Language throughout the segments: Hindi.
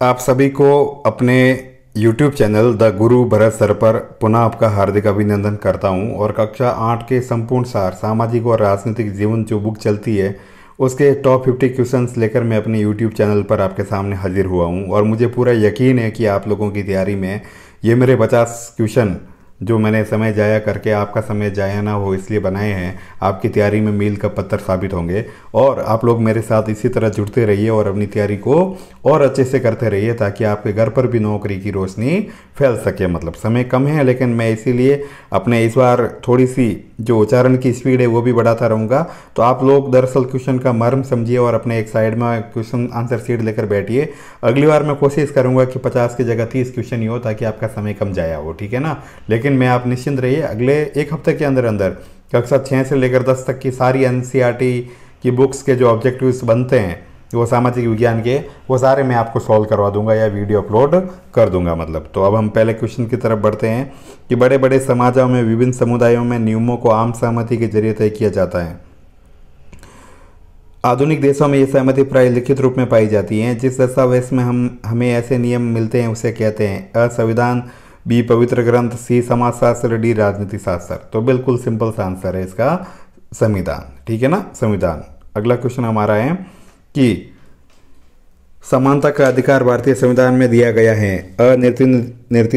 आप सभी को अपने YouTube channel the Guru Bharat sir पर पुनः आपका हार्दिक अभिनंदन करता हूं। और कक्षा 8 के संपूर्ण सार सामाजिक और राजनीतिक जीवन जो बुक चलती है उसके टॉप 50 क्वेश्चंस लेकर मैं अपने YouTube चैनल पर आपके सामने हाजिर हुआ हूं। और मुझे पूरा यकीन है कि आप लोगों की तैयारी में ये मेरे 50 क्वेश्चन जो मैंने समय जाया करके आपका समय जाया ना हो इसलिए बनाए हैं, आपकी तैयारी में मील का पत्थर साबित होंगे। और आप लोग मेरे साथ इसी तरह जुड़ते रहिए और अपनी तैयारी को और अच्छे से करते रहिए ताकि आपके घर पर भी नौकरी की रोशनी फैल सके। मतलब समय कम है लेकिन मैं इसीलिए अपने इस बार थोड़ी सी जो उच्चारण की स्पीड है वो भी बढ़ाता रहूँगा। तो आप लोग दरअसल क्वेश्चन का मर्म समझिए और अपने एक साइड में क्वेश्चन आंसर शीट लेकर बैठिए। अगली बार मैं कोशिश करूँगा कि 50 की जगह 30 क्वेश्चन ही हो ताकि आपका समय कम जाया हो, ठीक है ना। लेकिन मैं आप निश्चिंत रहिए, अगले एक हफ्ते के अंदर अंदर कक्षा 6 से लेकर 10 तक की सारी एनसीईआरटी की बुक्स के जो ऑब्जेक्टिव्स बनते हैं वो सामाजिक विज्ञान के, वो सारे मैं आपको सॉल्व करवा दूंगा या वीडियो अपलोड कर दूंगा। मतलब तो अब हम पहले क्वेश्चन की तरफ बढ़ते हैं कि बड़े बड़े समाजों में विभिन्न समुदायों में नियमों को आम सहमति के जरिए तय किया जाता है। आधुनिक देशों में ये सहमति प्राय लिखित रूप में पाई जाती है। जिस दस्तावेज में हमें ऐसे नियम मिलते हैं उसे कहते हैं अ संविधान, बी पवित्र ग्रंथ, सी समाजशास्त्र, डी राजनीति शास्त्र। तो बिल्कुल सिंपल सा आंसर है इसका संविधान, ठीक है ना, संविधान। अगला क्वेश्चन हमारा है कि समानता का अधिकार भारतीय संविधान में दिया गया है। अ नीति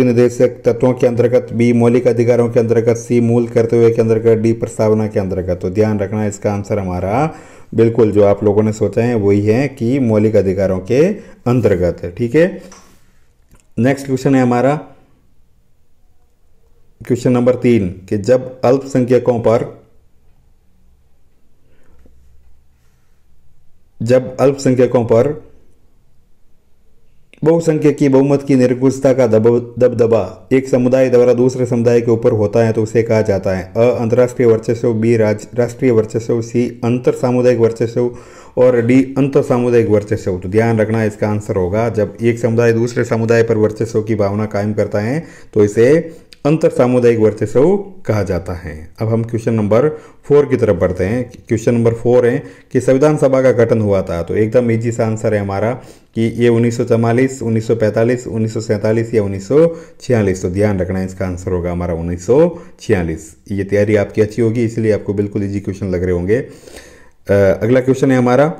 निर्देशक तत्वों के अंतर्गत, बी मौलिक अधिकारों के अंतर्गत, सी मूल कर्तव्य के अंतर्गत, डी प्रस्तावना के अंतर्गत। तो ध्यान रखना इसका आंसर हमारा बिल्कुल जो आप लोगों ने सोचा है वही है कि मौलिक अधिकारों के अंतर्गत है, ठीक है। नेक्स्ट क्वेश्चन है हमारा क्वेश्चन नंबर 3 कि जब अल्पसंख्यकों पर बहुसंख्यक बहुमत की निरंकुशता का दबदबा एक समुदाय द्वारा दूसरे समुदाय के ऊपर होता है तो उसे कहा जाता है अ अंतर्राष्ट्रीय वर्चस्व, बी राष्ट्रीय वर्चस्व, सी अंतर सामुदायिक वर्चस्व और डी अंतर सामुदायिक वर्चस्व। तो ध्यान रखना इसका आंसर होगा जब एक समुदाय दूसरे समुदाय पर वर्चस्व की भावना कायम करता है तो इसे अंतर सामुदायिक वर्चस्व कहा जाता है। अब हम क्वेश्चन नंबर 4 की तरफ बढ़ते हैं। क्वेश्चन नंबर 4 है कि संविधान सभा का गठन हुआ था। तो एकदम इजी सा आंसर है हमारा कि ये 1944, 1945, 1947 या 1946। तो ध्यान रखना इसका आंसर होगा हमारा 1946। ये तैयारी आपकी अच्छी होगी इसलिए आपको बिल्कुल इजी क्वेश्चन लग रहे होंगे। अगला क्वेश्चन है हमारा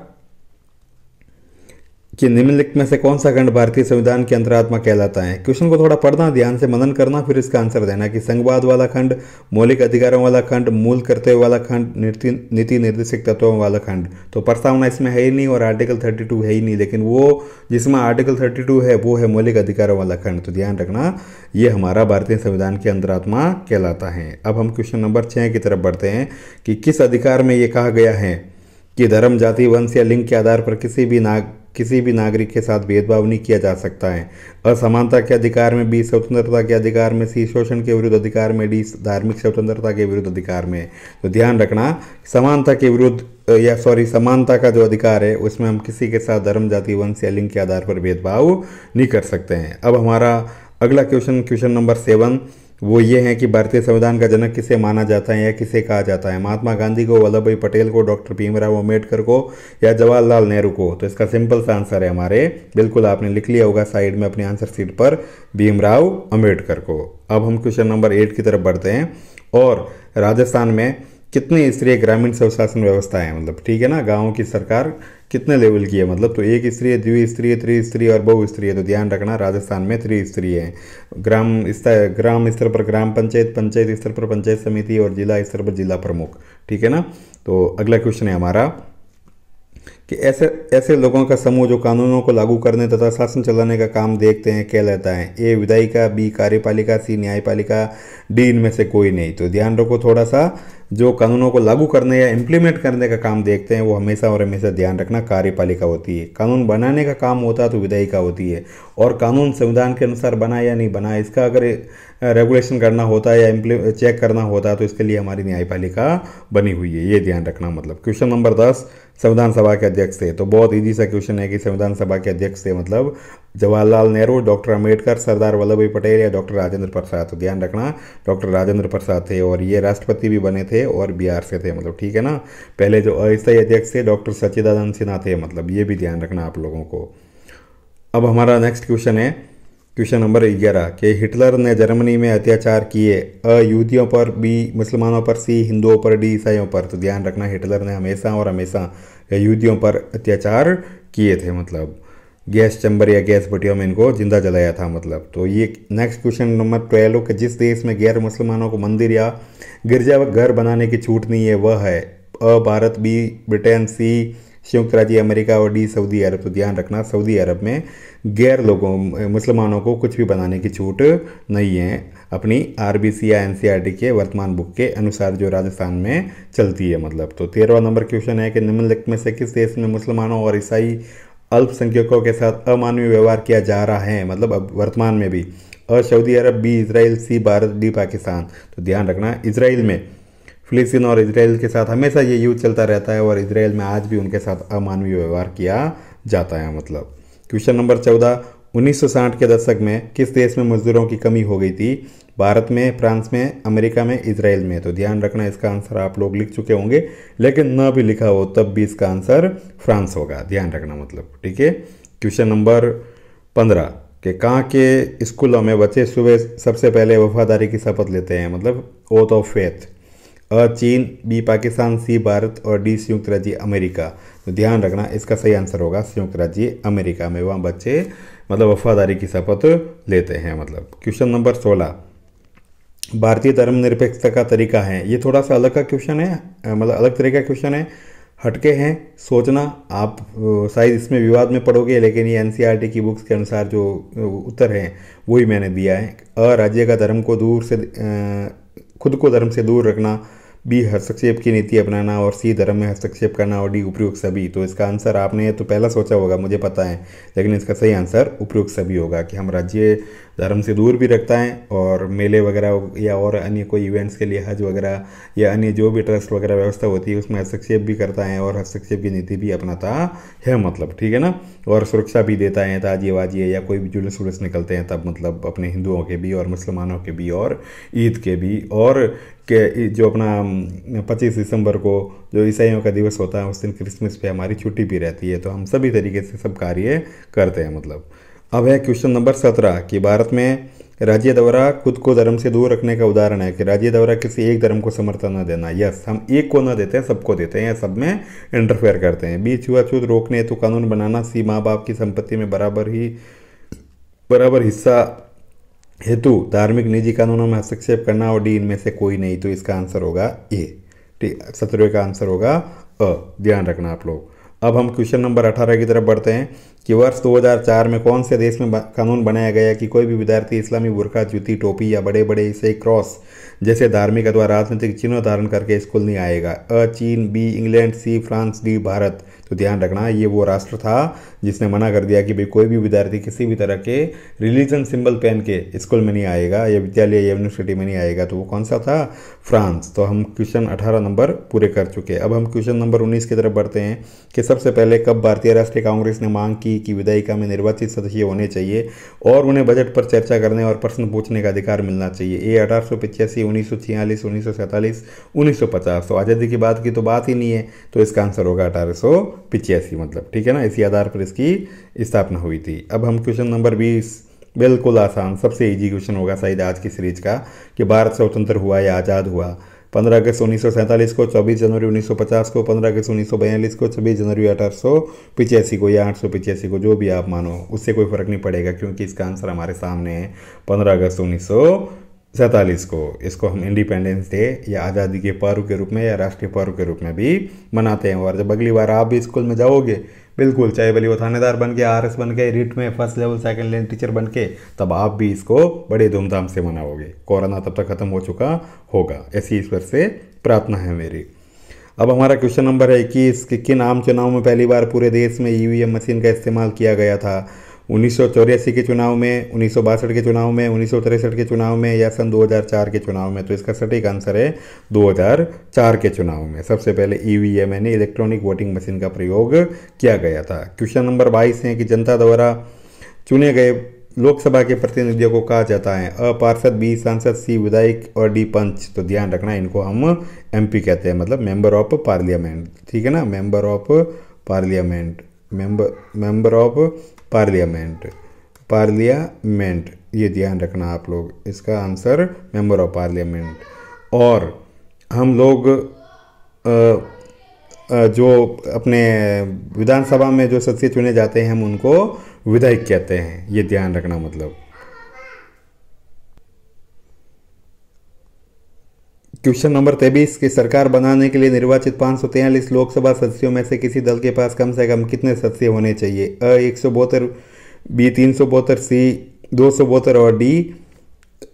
कि निम्नलिखित में से कौन सा खंड भारतीय संविधान की अंतरात्मा कहलाता है। क्वेश्चन को थोड़ा पढ़ना, ध्यान से मनन करना, फिर इसका आंसर देना कि संघवाद वाला खंड, मौलिक अधिकारों वाला खंड, मूल कर्तव्य वाला खंड, नीति निर्देशक तत्वों वाला खंड। तो प्रस्तावना इसमें है ही नहीं और आर्टिकल 32 है ही नहीं, लेकिन वो जिसमें आर्टिकल 32 है वो है मौलिक अधिकारों वाला खंड। तो ध्यान रखना ये हमारा भारतीय संविधान की अंतरात्मा कहलाता है। अब हम क्वेश्चन नंबर 6 की तरफ बढ़ते हैं कि किस अधिकार में ये कहा गया है कि धर्म, जाति, वंश या लिंग के आधार पर किसी भी नागरिक के साथ भेदभाव नहीं किया जा सकता है। असमानता के अधिकार में, बी स्वतंत्रता के अधिकार में, सी शोषण के विरुद्ध अधिकार में, डी धार्मिक स्वतंत्रता के विरुद्ध अधिकार में। तो ध्यान रखना समानता के विरुद्ध समानता का जो अधिकार है उसमें हम किसी के साथ धर्म, जाति, वंश या लिंग के आधार पर भेदभाव नहीं कर सकते हैं। अब हमारा अगला क्वेश्चन नंबर 7 वो ये है कि भारतीय संविधान का जनक किसे माना जाता है या किसे कहा जाता है। महात्मा गांधी को, वल्लभ भाई पटेल को, डॉक्टर भीमराव अम्बेडकर को या जवाहरलाल नेहरू को। तो इसका सिंपल सा आंसर है हमारे, बिल्कुल आपने लिख लिया होगा साइड में अपनी आंसर शीट पर, भीमराव अम्बेडकर को। अब हम क्वेश्चन नंबर 8 की तरफ बढ़ते हैं। और राजस्थान में कितनी स्तरीय ग्रामीण स्वशासन व्यवस्था है, मतलब ठीक है ना, गाँव की सरकार कितने लेवल की है। मतलब तो एक स्तरीय, द्विस्तरीय, त्रिस्तरीय और बहुस्तरीय। तो ध्यान रखना राजस्थान में त्रिस्तरीय है। ग्राम स्तर पर ग्राम पंचायत, पंचायत स्तर पर पंचायत समिति और जिला स्तर पर जिला प्रमुख, ठीक है ना। तो अगला क्वेश्चन है हमारा कि ऐसे लोगों का समूह जो कानूनों को लागू करने तथा शासन चलाने का काम देखते हैं कहलाता है। ए विधायिका, बी कार्यपालिका, सी न्यायपालिका, डी इनमें से कोई नहीं। तो ध्यान रखो थोड़ा सा, जो कानूनों को लागू करने या इम्प्लीमेंट करने का काम देखते हैं वो हमेशा और हमेशा ध्यान रखना कार्यपालिका होती है। कानून बनाने का काम होता है तो विधायिका होती है। और कानून संविधान के अनुसार बना या नहीं बना इसका अगर रेगुलेशन करना होता है या चेक करना होता है तो इसके लिए हमारी न्यायपालिका बनी हुई है, ये ध्यान रखना। मतलब क्वेश्चन नंबर 10 संविधान सभा के अध्यक्ष थे। तो बहुत ईजी सा क्वेश्चन है कि संविधान सभा के अध्यक्ष थे मतलब जवाहरलाल नेहरू, डॉक्टर अम्बेडकर, सरदार वल्लभ भाई पटेल या डॉक्टर राजेंद्र प्रसाद। तो ध्यान रखना डॉक्टर राजेंद्र प्रसाद थे और ये राष्ट्रपति भी बने थे और बिहार से थे, मतलब ठीक है ना। पहले जो अस्थायी अध्यक्ष थे डॉक्टर सच्चिदानंद सिन्हा थे, मतलब ये भी ध्यान रखना आप लोगों को। अब हमारा नेक्स्ट क्वेश्चन है क्वेश्चन नंबर 11 कि हिटलर ने जर्मनी में अत्याचार किए, अ यहूदियों पर, बी मुसलमानों पर, सी हिंदुओं पर, डी ईसाइयों पर। तो ध्यान रखना हिटलर ने हमेशा और हमेशा यहूदियों पर अत्याचार किए थे, मतलब गैस चैम्बर या गैस भट्टियों में इनको जिंदा जलाया था मतलब। तो ये नेक्स्ट क्वेश्चन नंबर 12 कि जिस देश में गैर मुसलमानों को मंदिर या गिरजाघर बनाने की छूट नहीं है वह है, अ भारत, बी ब्रिटेन, सी संयुक्त राज्य अमेरिका और डी सऊदी अरब। तो ध्यान रखना सऊदी अरब में गैर लोगों मुसलमानों को कुछ भी बनाने की छूट नहीं है, अपनी आरबीसी या एनसीईआरटी के वर्तमान बुक के अनुसार जो राजस्थान में चलती है मतलब। तो 13वां नंबर क्वेश्चन है कि निम्नलिखित में से किस देश में मुसलमानों और ईसाई अल्पसंख्यकों के साथ अमानवीय व्यवहार किया जा रहा है, मतलब अब वर्तमान में भी, अ सऊदी अरब, बी इजराइल, सी भारत, डी पाकिस्तान। तो ध्यान रखना इजराइल में, फिलिस्तीन और इजराइल के साथ हमेशा ये युद्ध चलता रहता है और इजराइल में आज भी उनके साथ अमानवीय व्यवहार किया जाता है मतलब। क्वेश्चन नंबर 14 1960 के दशक में किस देश में मजदूरों की कमी हो गई थी, भारत में, फ्रांस में, अमेरिका में, इजराइल में। तो ध्यान रखना इसका आंसर आप लोग लिख चुके होंगे, लेकिन न भी लिखा हो तब भी इसका आंसर फ्रांस होगा, ध्यान रखना मतलब, ठीक है। क्वेश्चन नंबर 15 कि कहाँ के स्कूलों में बच्चे सुबह सबसे पहले वफादारी की शपथ लेते हैं, मतलब ओथ ऑफ फेथ, अ चीन, बी पाकिस्तान, सी भारत और डी संयुक्त राज्य अमेरिका। तो ध्यान रखना इसका सही आंसर होगा संयुक्त राज्य अमेरिका में, वहाँ बच्चे मतलब वफादारी की शपथ लेते हैं मतलब। क्वेश्चन नंबर 16 भारतीय धर्मनिरपेक्षता का तरीका है, ये थोड़ा सा अलग का क्वेश्चन है, मतलब अलग तरह का क्वेश्चन है, हटके हैं सोचना आप, शायद इसमें विवाद में पड़ोगे, लेकिन ये एनसीईआरटी की बुक्स के अनुसार जो उत्तर हैं वही मैंने दिया है। अ राज्य का धर्म को दूर से खुद को धर्म से दूर रखना, बी हस्तक्षेप की नीति अपनाना और सी धर्म में हस्तक्षेप करना और डी उपयुक्त सभी। तो इसका आंसर आपने तो पहला सोचा होगा मुझे पता है, लेकिन इसका सही आंसर उपयुक्त सभी होगा कि हम राज्य धर्म से दूर भी रखता है और मेले वगैरह या और अन्य कोई इवेंट्स के लिए हज वगैरह या अन्य जो भी ट्रस्ट वगैरह व्यवस्था होती है उसमें हस्तक्षेप भी करता है और हस्तक्षेप की नीति भी अपनाता है मतलब, ठीक है ना। और सुरक्षा भी देता है, ताजिए वाजिए या कोई भी जुलूस वुलूस निकलते हैं तब, मतलब अपने हिंदुओं के भी और मुसलमानों के भी और ईद के भी, और के जो अपना 25 दिसंबर को जो ईसाइयों का दिवस होता है उस दिन क्रिसमस पे हमारी छुट्टी भी रहती है। तो हम सभी तरीके से सब कार्य करते हैं मतलब। अब है क्वेश्चन नंबर 17 कि भारत में राज्य द्वारा खुद को धर्म से दूर रखने का उदाहरण है कि राज्य द्वारा किसी एक धर्म को समर्थन न देना। यस, हम एक को न देते हैं, सबको देते हैं, सब में इंटरफेयर करते हैं। बी छुआछूत रोकने हेतु कानून बनाना, सी माँ बाप की संपत्ति में बराबर हिस्सा हेतु धार्मिक निजी कानूनों में हस्तक्षेप करना और डी इनमें से कोई नहीं। तो इसका आंसर होगा ए, ठीक, 17वें का आंसर होगा अ, ध्यान रखना आप लोग। अब हम क्वेश्चन नंबर 18 की तरफ बढ़ते हैं कि वर्ष 2004 में कौन से देश में कानून बनाया गया कि कोई भी विद्यार्थी इस्लामी बुर्का, जूती, टोपी या बड़े बड़े ईसाई क्रॉस जैसे धार्मिक अथवा राजनीतिक चिन्ह धारण करके स्कूल नहीं आएगा। अ चीन, B England, C France, D Bharat. तो ध्यान रखना ये वो राष्ट्र था जिसने मना कर दिया कि भाई कोई भी विद्यार्थी किसी भी तरह के रिलीजन सिंबल पहन के स्कूल में नहीं आएगा या विद्यालय या यूनिवर्सिटी में नहीं आएगा। तो वो कौन सा था? फ्रांस। तो हम क्वेश्चन 18 नंबर पूरे कर चुके। अब हम क्वेश्चन नंबर 19 की तरफ बढ़ते हैं कि सबसे पहले कब भारतीय राष्ट्रीय कांग्रेस ने मांग की कि विधायिका में निर्वाचित सदस्य होने चाहिए और उन्हें बजट पर चर्चा करने और प्रश्न पूछने का अधिकार मिलना चाहिए। ए 1885, 1946, 1947, 1950। तो आज़ादी की बात की तो बात ही नहीं है, तो इसका आंसर होगा 1885 मतलब, ठीक है ना। इसी आधार पर इसकी स्थापना हुई थी। अब हम क्वेश्चन नंबर 20, बिल्कुल आसान, सबसे इजी क्वेश्चन होगा शायद आज की सीरीज का, कि भारत स्वतंत्र हुआ या आज़ाद हुआ 15 अगस्त 1947 को, 24 जनवरी 1950 को, 15 अगस्त 1942 को, 26 जनवरी 1885 को या 885 को, जो भी आप मानो, उससे कोई फर्क नहीं पड़ेगा क्योंकि इसका आंसर हमारे सामने है 15 अगस्त 1947 को। इसको हम इंडिपेंडेंस डे या आज़ादी के पर्व के रूप में या राष्ट्रीय पर्व के रूप में भी मनाते हैं। और जब अगली बार आप भी स्कूल में जाओगे, बिल्कुल, चाहे भले वो थानेदार बन के, आरएस बन के, रीट में first level second level teacher बन के, तब आप भी इसको बड़े धूमधाम से मनाओगे। कोरोना तब तक खत्म हो चुका होगा, ऐसी ईश्वर से प्रार्थना है मेरी। अब हमारा क्वेश्चन नंबर है 21 कि किन आम चुनाव में पहली बार पूरे देश में ईवीएम मशीन का इस्तेमाल किया गया था? 1984 के चुनाव में, 1962 के चुनाव में, 1963 के चुनाव में या सन 2004 के चुनाव में? तो इसका सटीक आंसर है 2004 के चुनाव में सबसे पहले ईवीएम यानी इलेक्ट्रॉनिक वोटिंग मशीन का प्रयोग किया गया था। क्वेश्चन नंबर 22 है कि जनता द्वारा चुने गए लोकसभा के प्रतिनिधियों को कहा जाता है? अ पार्षद, बी सांसद, सी विधायक और डी पंच। तो ध्यान रखना इनको हम एमपी कहते हैं, मतलब मेंबर ऑफ पार्लियामेंट, ठीक है ना, member of parliament, member of parliament, parliament, ये ध्यान रखना आप लोग, इसका आंसर मेंबर ऑफ पार्लियामेंट। और हम लोग जो अपने विधानसभा में जो सदस्य चुने जाते हैं हम उनको विधायक कहते हैं, ये ध्यान रखना। मतलब क्वेश्चन नंबर 23 की सरकार बनाने के लिए निर्वाचित 543 लोकसभा सदस्यों में से किसी दल के पास कम से कम कितने सदस्य होने चाहिए? अ 172, बी 372, सी 272 और डी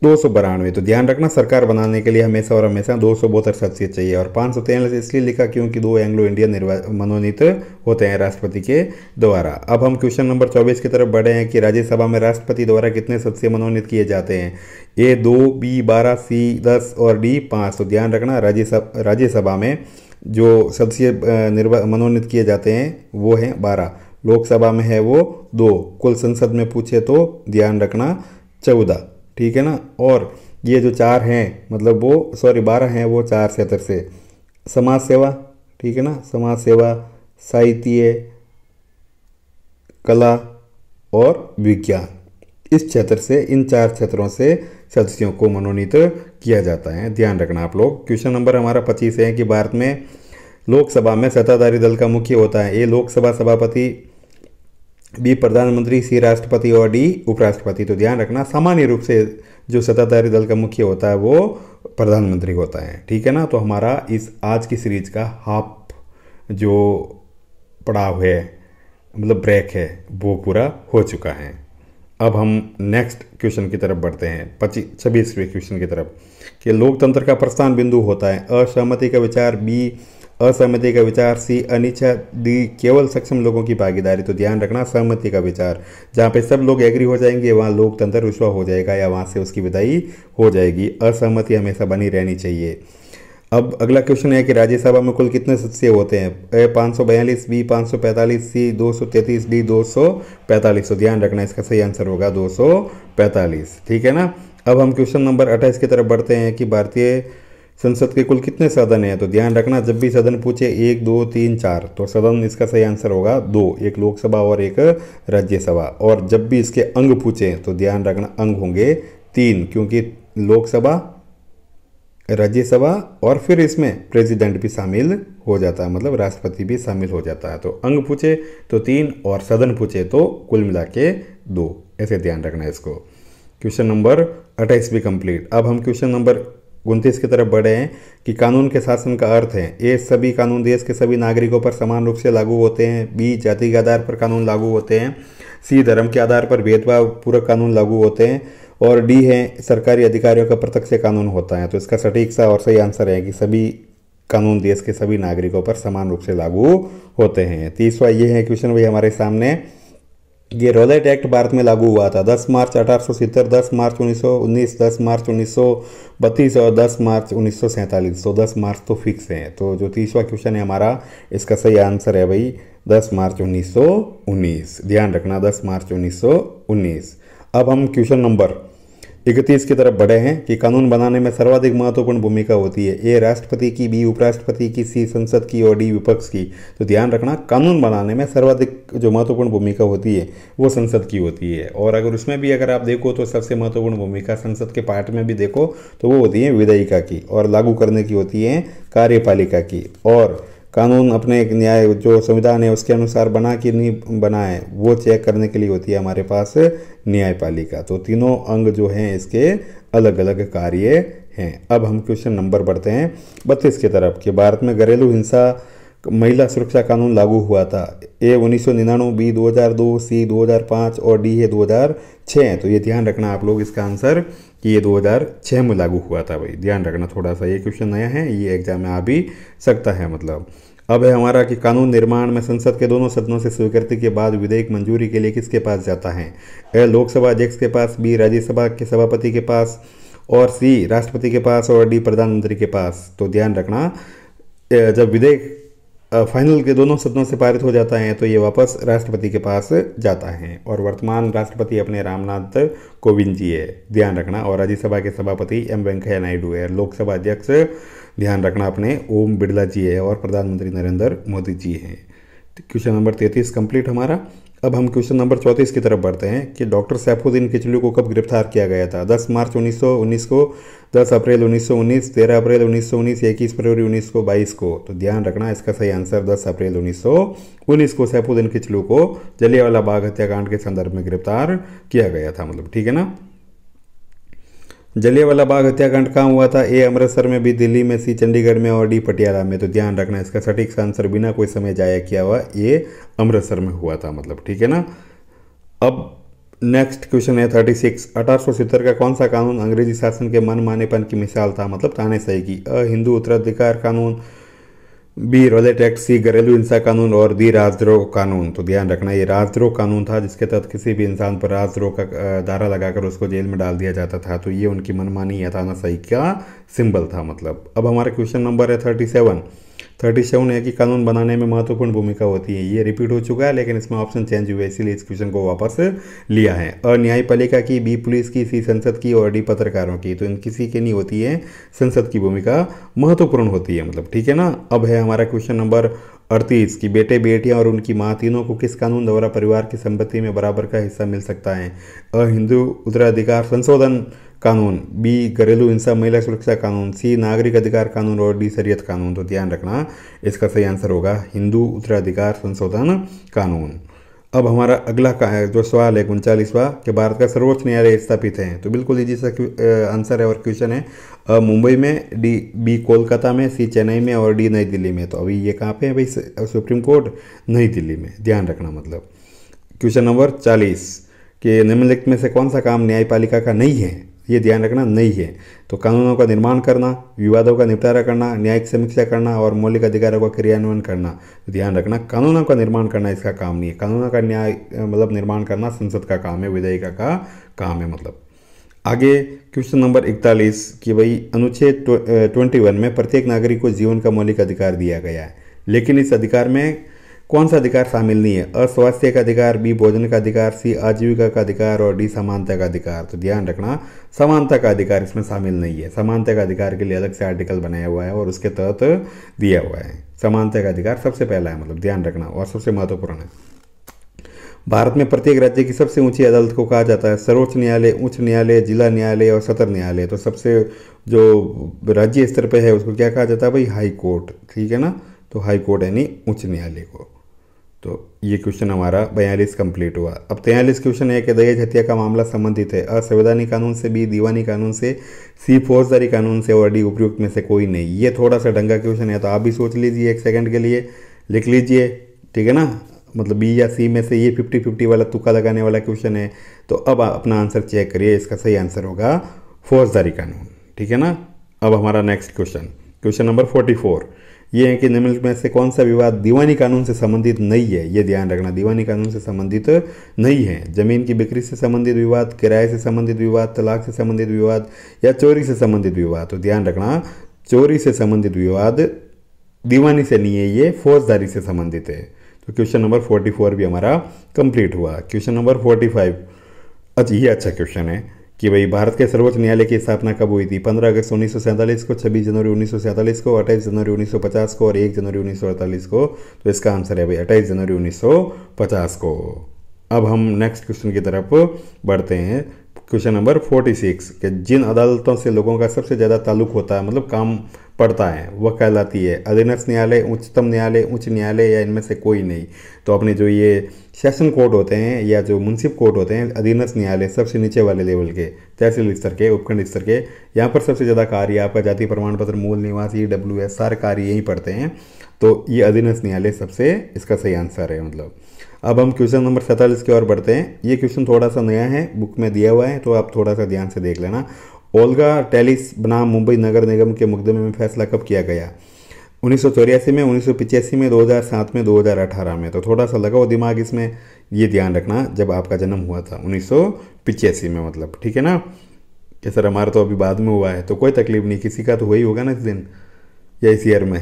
292। तो ध्यान रखना सरकार बनाने के लिए हमेशा और हमेशा 272 सदस्य चाहिए। और 543 इसलिए लिखा क्योंकि 2 एंग्लो इंडियन मनोनीत होते हैं राष्ट्रपति के द्वारा। अब हम क्वेश्चन नंबर 24 की तरफ बढ़े हैं कि राज्यसभा में राष्ट्रपति द्वारा कितने सदस्य मनोनीत किए जाते हैं? ए 2, बी 12, सी 10 और डी 5। तो ध्यान रखना राज्यसभा में जो सदस्य मनोनीत किए जाते हैं वो हैं 12, लोकसभा में है वो 2, कुल संसद में पूछे तो ध्यान रखना 14, ठीक है ना। और ये जो 4 हैं मतलब वो 12 हैं वो 4 क्षेत्र से समाज सेवा, ठीक है ना, समाज सेवा, साहित्य, कला और विज्ञान, इस क्षेत्र से, इन 4 क्षेत्रों से सदस्यों को मनोनीत किया जाता है, ध्यान रखना आप लोग। क्वेश्चन नंबर हमारा 25 है कि भारत में लोकसभा में सत्ताधारी दल का मुख्य होता है? ए लोकसभा सभापति, बी प्रधानमंत्री, सी राष्ट्रपति और डी उपराष्ट्रपति। तो ध्यान रखना सामान्य रूप से जो सत्ताधारी दल का मुख्य होता है वो प्रधानमंत्री होता है, ठीक है ना। तो हमारा इस आज की सीरीज का हाफ जो पड़ाव है मतलब ब्रेक है वो पूरा हो चुका है। अब हम नेक्स्ट क्वेश्चन की तरफ बढ़ते हैं, 26वें क्वेश्चन की तरफ कि लोकतंत्र का प्रस्थान बिंदु होता है? असहमति का विचार, बी असहमति का विचार, सी अनिच्छा, डी केवल सक्षम लोगों की भागीदारी। तो ध्यान रखना सहमति का विचार, जहाँ पे सब लोग एग्री हो जाएंगे वहाँ लोकतंत्र रुसवा हो जाएगा या वहाँ से उसकी विदाई हो जाएगी। असहमति हमेशा बनी रहनी चाहिए। अब अगला क्वेश्चन है कि राज्यसभा में कुल कितने सदस्य होते हैं? ए 542, बी 545, सी 233, डी 245। तो ध्यान रखना इसका सही आंसर होगा 245, ठीक है ना। अब हम क्वेश्चन नंबर 28 की तरफ बढ़ते हैं कि भारतीय संसद के कुल कितने सदन हैं? तो ध्यान रखना जब भी सदन पूछे 1, 2, 3, 4 तो सदन इसका सही आंसर होगा 2, एक लोकसभा और एक राज्यसभा। और जब भी इसके अंग पूछे तो ध्यान रखना अंग होंगे 3, क्योंकि लोकसभा, राज्यसभा और फिर इसमें प्रेसिडेंट भी शामिल हो जाता है, मतलब राष्ट्रपति भी शामिल हो जाता है। तो अंग पूछे तो 3 और सदन पूछे तो कुल मिला के 2, ऐसे ध्यान रखना इसको। क्वेश्चन नंबर 28 भी कंप्लीट। अब हम क्वेश्चन नंबर 29 की तरफ बढ़े हैं कि कानून के शासन का अर्थ है? ए सभी कानून देश के सभी नागरिकों पर समान रूप से लागू होते हैं, बी जाति के आधार पर कानून लागू होते हैं, सी धर्म के आधार पर भेदभाव पूर्वक कानून लागू होते हैं और डी है सरकारी अधिकारियों का प्रत्यक्ष कानून होता है। तो इसका सटीक सा और सही आंसर है कि सभी कानून देश के सभी नागरिकों पर समान रूप से लागू होते हैं। 30वां ये है क्वेश्चन भाई हमारे सामने, ये रॉलेट एक्ट भारत में लागू हुआ था 10 मार्च 1870, 10 मार्च 1919, 10 मार्च 1932 और 10 मार्च 1947। तो 10 मार्च तो फिक्स है। तो जो 30वां क्वेश्चन है हमारा इसका सही आंसर है भाई 10 मार्च 1919, ध्यान रखना 10 मार्च 1919। अब हम क्वेश्चन नंबर 31 की तरफ बढ़े हैं कि कानून बनाने में सर्वाधिक महत्वपूर्ण भूमिका होती है? ए राष्ट्रपति की, बी उपराष्ट्रपति की, सी संसद की और डी विपक्ष की। तो ध्यान रखना कानून बनाने में सर्वाधिक जो महत्वपूर्ण भूमिका होती है वो संसद की होती है। और अगर उसमें भी अगर आप देखो तो सबसे महत्वपूर्ण भूमिका संसद के पार्ट में भी देखो तो वो होती है विधायिका की, और लागू करने की होती है कार्यपालिका की। और कानून अपने एक न्याय जो संविधान है उसके अनुसार बना कि नहीं बना है वो चेक करने के लिए होती है हमारे पास न्यायपालिका। तो तीनों अंग जो हैं इसके अलग अलग कार्य हैं। अब हम क्वेश्चन नंबर बढ़ते हैं 32 की तरफ कि भारत में घरेलू हिंसा महिला सुरक्षा कानून लागू हुआ था? ए 1999, बी 2002, सी 2005 और डी है 2006। तो ये ध्यान रखना आप लोग इसका आंसर कि ये 2006 में लागू हुआ था भाई, ध्यान रखना। थोड़ा सा ये क्वेश्चन नया है, ये एग्जाम में आ भी सकता है मतलब। अब है हमारा कि कानून निर्माण में संसद के दोनों सदनों से स्वीकृति के बाद विधेयक मंजूरी के लिए किसके पास जाता है? ए लोकसभा अध्यक्ष के पास, बी राज्यसभा के सभापति के पास और सी राष्ट्रपति के पास और डी प्रधानमंत्री के पास। तो ध्यान रखना जब विधेयक फाइनल के दोनों सदनों से पारित हो जाता है तो ये वापस राष्ट्रपति के पास जाता है। और वर्तमान राष्ट्रपति अपने रामनाथ कोविंद जी है, ध्यान रखना। और राज्यसभा के सभापति एम वेंकैया नायडू है। लोकसभा अध्यक्ष ध्यान रखना अपने ओम बिरला जी है और प्रधानमंत्री नरेंद्र मोदी जी हैं। क्वेश्चन नंबर 33 कंप्लीट हमारा। अब हम क्वेश्चन नंबर 34 की तरफ बढ़ते हैं कि डॉक्टर सैफुद्दीन किचलू को कब गिरफ्तार किया गया था। 10 मार्च 1919 को, 10 अप्रैल 1919, 13 अप्रैल 1919, 21 फरवरी 1922 को। तो ध्यान रखना इसका सही आंसर 10 अप्रैल 1919 को सैफुद्दीन किचलू को जलियांवाला बाग हत्याकांड के संदर्भ में गिरफ्तार किया गया था, मतलब ठीक है ना। जलियांवाला बाग हत्याकांड कहाँ हुआ था? ए अमृतसर में, बी दिल्ली में, सी चंडीगढ़ में और डी पटियाला में। तो ध्यान रखना इसका सटीक आंसर बिना कोई समय जाया किया हुआ ये अमृतसर में हुआ था, मतलब ठीक है ना। अब नेक्स्ट क्वेश्चन है 36। 1870 का कौन सा कानून अंग्रेजी शासन के मनमानेपन की मिसाल था, मतलब तानाशाही की? अ हिंदू उत्तराधिकार कानून, बी रॉलेट एक्ट, सी घरेलू हिंसा कानून और डी राजद्रोह कानून। तो ध्यान रखना ये राजद्रोह कानून था जिसके तहत किसी भी इंसान पर राजद्रोह का धारा लगाकर उसको जेल में डाल दिया जाता था। तो ये उनकी मनमानी या तानाशाही का सिंबल था, मतलब। अब हमारा क्वेश्चन नंबर है 37 है कि कानून बनाने में महत्वपूर्ण भूमिका होती है। ये रिपीट हो चुका है लेकिन इसमें ऑप्शन चेंज हुए, इसीलिए इस क्वेश्चन को वापस लिया है। अ न्यायपालिका की, बी पुलिस की, सी संसद की और डी पत्रकारों की। तो इन किसी की नहीं होती है, संसद की भूमिका महत्वपूर्ण होती है, मतलब ठीक है ना। अब है हमारा क्वेश्चन नंबर 38 की बेटे बेटियां और उनकी मां तीनों को किस कानून द्वारा परिवार की संपत्ति में बराबर का हिस्सा मिल सकता है? अ हिंदू उत्तराधिकार संशोधन कानून, बी घरेलू हिंसा महिला सुरक्षा कानून, सी नागरिक अधिकार कानून और डी शरीयत कानून। तो ध्यान रखना इसका सही आंसर होगा हिंदू उत्तराधिकार संशोधन कानून। अब हमारा अगला जो सवाल है 39वां कि भारत का सर्वोच्च न्यायालय स्थापित है। तो बिल्कुल इजी सा आंसर है और क्वेश्चन है मुंबई में, डी बी कोलकाता में, सी चेन्नई में और डी नई दिल्ली में। तो अभी ये कहाँ पे है भाई? सुप्रीम कोर्ट नई दिल्ली में, ध्यान रखना, मतलब। क्वेश्चन नंबर 40 कि निम्नलिखित में से कौन सा काम न्यायपालिका का नहीं है? ये ध्यान रखना नहीं है। तो कानूनों का निर्माण करना, विवादों का निपटारा करना, न्यायिक समीक्षा करना और मौलिक अधिकारों का क्रियान्वयन करना। तो ध्यान रखना कानूनों का निर्माण करना इसका काम नहीं है। कानूनों का न्याय मतलब निर्माण करना संसद का काम है, विधायिका का काम है, मतलब। आगे क्वेश्चन नंबर 41 कि भाई अनुच्छेद 21 में प्रत्येक नागरिक को जीवन का मौलिक अधिकार दिया गया है, लेकिन इस अधिकार में कौन सा अधिकार शामिल नहीं है? अ स्वास्थ्य का अधिकार, बी भोजन का अधिकार, सी आजीविका का अधिकार और डी समानता का अधिकार। तो ध्यान रखना समानता का अधिकार इसमें शामिल नहीं है। समानता का अधिकार के लिए अलग से आर्टिकल बनाया हुआ है और उसके तहत दिया हुआ है। समानता का अधिकार सबसे पहला है, मतलब ध्यान रखना, और सबसे महत्वपूर्ण है। भारत में प्रत्येक राज्य की सबसे ऊंची अदालत को कहा जाता है सर्वोच्च न्यायालय, उच्च न्यायालय, जिला न्यायालय और सत्र न्यायालय। तो सबसे जो राज्य स्तर पे है उसको क्या कहा जाता है भाई? हाई कोर्ट, ठीक है ना। तो हाई कोर्ट यानी उच्च न्यायालय को। तो ये क्वेश्चन हमारा 42 कंप्लीट हुआ। अब 43 क्वेश्चन है कि दहेज हत्या का मामला संबंधित है अ संवैधानिक कानून से, बी दीवानी कानून से, सी फौजदारी कानून से और डी उपयुक्त में से कोई नहीं। ये थोड़ा सा ढंगा क्वेश्चन है, तो आप भी सोच लीजिए, एक सेकंड के लिए लिख लीजिए, ठीक है ना। मतलब बी या सी में से ये 50-50 वाला तुक्का लगाने वाला क्वेश्चन है। तो अब अपना आंसर चेक करिए, इसका सही आंसर होगा फौजदारी कानून, ठीक है ना। अब हमारा नेक्स्ट क्वेश्चन, क्वेश्चन नंबर 44, ये है कि निम्नलिखित में से कौन सा विवाद दीवानी कानून से संबंधित नहीं है? ये ध्यान रखना, दीवानी कानून से संबंधित नहीं है। जमीन की बिक्री से संबंधित विवाद, किराए से संबंधित विवाद, तलाक से संबंधित विवाद या चोरी से संबंधित विवाद। तो ध्यान रखना चोरी से संबंधित विवाद दीवानी से नहीं है, ये फौजदारी से संबंधित है। तो क्वेश्चन नंबर 44 भी हमारा कंप्लीट हुआ। क्वेश्चन नंबर 45, अच्छा ये अच्छा क्वेश्चन है कि भाई भारत के सर्वोच्च न्यायालय की स्थापना कब हुई थी? 15 अगस्त 1947 को, 26 जनवरी 1947 को, 28 जनवरी 1950 को और 1 जनवरी 1948 को। तो इसका आंसर है भाई 28 जनवरी 1950 को। अब हम नेक्स्ट क्वेश्चन की तरफ बढ़ते हैं। क्वेश्चन नंबर 46 कि जिन अदालतों से लोगों का सबसे ज़्यादा ताल्लुक होता है, मतलब काम पड़ता है, वह कहलाती है अधीनस्थ न्यायालय, उच्चतम न्यायालय, उच्च न्यायालय या इनमें से कोई नहीं। तो अपने जो ये सेशन कोर्ट होते हैं या जो मुंसिफ कोर्ट होते हैं, अधीनस्थ न्यायालय सबसे नीचे वाले लेवल के, तहसील स्तर के, उपखंड स्तर के, यहाँ पर सबसे ज़्यादा कार्य आपका जाति प्रमाण पत्र, मूल निवासी, EWS सारे कार्य यहीं पड़ते हैं। तो ये अधीनस्थ न्यायालय सबसे इसका सही आंसर है, मतलब। अब हम क्वेश्चन नंबर 47 की ओर बढ़ते हैं। ये क्वेश्चन थोड़ा सा नया है, बुक में दिया हुआ है, तो आप थोड़ा सा ध्यान से देख लेना। ओल्गा टेलिस बनाम मुंबई नगर निगम के मुकदमे में फैसला कब किया गया? 1984 में, 1985 में, 2007 में, 2018 में। तो थोड़ा सा लगाओ दिमाग इसमें, ये ध्यान रखना जब आपका जन्म हुआ था 1985 में, मतलब ठीक है ना। कि सर हमारा तो अभी बाद में हुआ है, तो कोई तकलीफ नहीं, किसी का तो वही होगा ना इस दिन या इस ईयर में।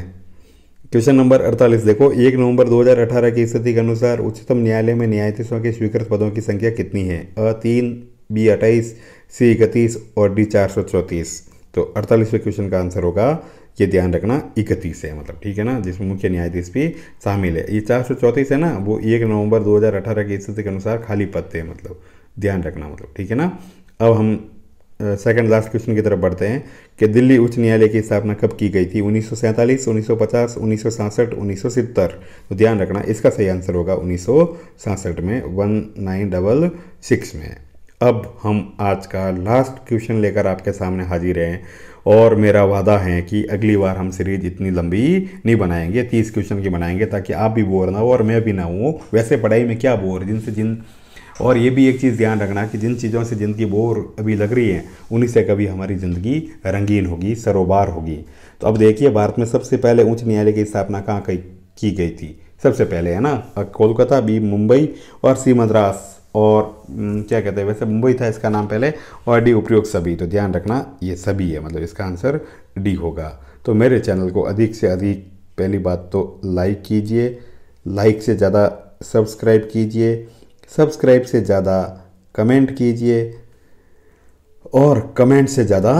क्वेश्चन नंबर 48 देखो, 1 नवंबर 2018 की स्थिति के अनुसार उच्चतम न्यायालय में न्यायाधीशों के स्वीकृत पदों की संख्या कितनी है? अ 3, बी 28, सी 31 और डी 434। तो 48वें क्वेश्चन का आंसर होगा ये ध्यान रखना 31 है, मतलब ठीक है ना, जिसमें मुख्य न्यायाधीश भी शामिल है। ये 434 है ना, वो 1 नवंबर 2018 की स्थिति के अनुसार खाली पद थे, मतलब ध्यान रखना, मतलब ठीक है ना। अब हम सेकंड लास्ट क्वेश्चन की तरफ बढ़ते हैं कि दिल्ली उच्च न्यायालय की स्थापना कब की गई थी? 1947, 1950, 1967, 1970। तो ध्यान रखना इसका सही आंसर होगा 1967 में, 1966 में। अब हम आज का लास्ट क्वेश्चन लेकर आपके सामने हाजिर हैं और मेरा वादा है कि अगली बार हम सीरीज इतनी लंबी नहीं बनाएंगे, 30 क्वेश्चन की बनाएंगे ताकि आप भी बोर ना हो और मैं भी ना हूँ। वैसे पढ़ाई में क्या बोर, और ये भी एक चीज़ ध्यान रखना कि जिन चीज़ों से ज़िंदगी बोर अभी लग रही है उन्हीं से कभी हमारी ज़िंदगी रंगीन होगी, सरोबार होगी। तो अब देखिए, भारत में सबसे पहले उच्च न्यायालय की स्थापना कहाँ की गई थी? सबसे पहले है ना कोलकाता, बी मुंबई और सी मद्रास, और क्या कहते हैं, वैसे मुंबई था इसका नाम पहले, और डी उपयुक्त सभी। तो ध्यान रखना ये सभी है, मतलब इसका आंसर डी होगा। तो मेरे चैनल को अधिक से अधिक, पहली बात तो लाइक कीजिए, लाइक से ज़्यादा सब्सक्राइब कीजिए, सब्सक्राइब से ज़्यादा कमेंट कीजिए और कमेंट से ज़्यादा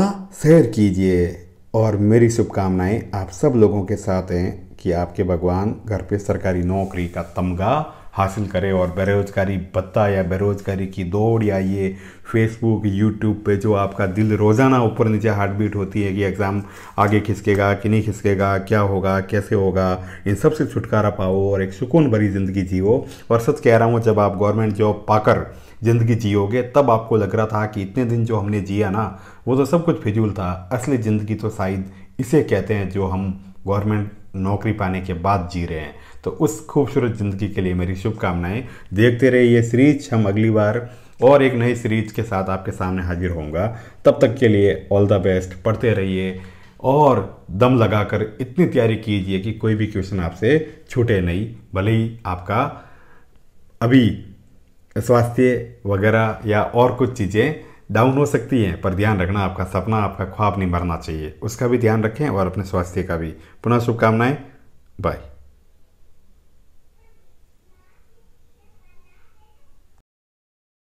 शेयर कीजिए। और मेरी शुभकामनाएं आप सब लोगों के साथ हैं कि आपके भगवान घर पे सरकारी नौकरी का तमगा हासिल करें और बेरोजगारी भत्ता या बेरोजगारी की दौड़ या ये फेसबुक यूट्यूब पे जो आपका दिल रोज़ाना ऊपर नीचे हार्ट बीट होती है कि एग्ज़ाम आगे खिसकेगा कि नहीं खिसकेगा, क्या होगा कैसे होगा, इन सब से छुटकारा पाओ और एक सुकून भरी ज़िंदगी जियो। और सच कह रहा हूँ, जब आप गवर्नमेंट जॉब पाकर ज़िंदगी जियोगे तब आपको लग रहा था कि इतने दिन जो हमने जिया ना वो तो सब कुछ फिजूल था। असली ज़िंदगी तो शायद इसे कहते हैं जो हम गवर्नमेंट नौकरी पाने के बाद जी रहे हैं। तो उस खूबसूरत ज़िंदगी के लिए मेरी शुभकामनाएं। देखते रहिए ये सीरीज, हम अगली बार और एक नई सीरीज के साथ आपके सामने हाजिर होऊंगा। तब तक के लिए ऑल द बेस्ट, पढ़ते रहिए और दम लगाकर इतनी तैयारी कीजिए कि कोई भी क्वेश्चन आपसे छूटे नहीं। भले ही आपका अभी स्वास्थ्य वगैरह या और कुछ चीज़ें डाउन हो सकती हैं, पर ध्यान रखना आपका सपना, आपका ख्वाब नहीं मरना चाहिए, उसका भी ध्यान रखें और अपने स्वास्थ्य का भी। पुनः शुभकामनाएं, बाय।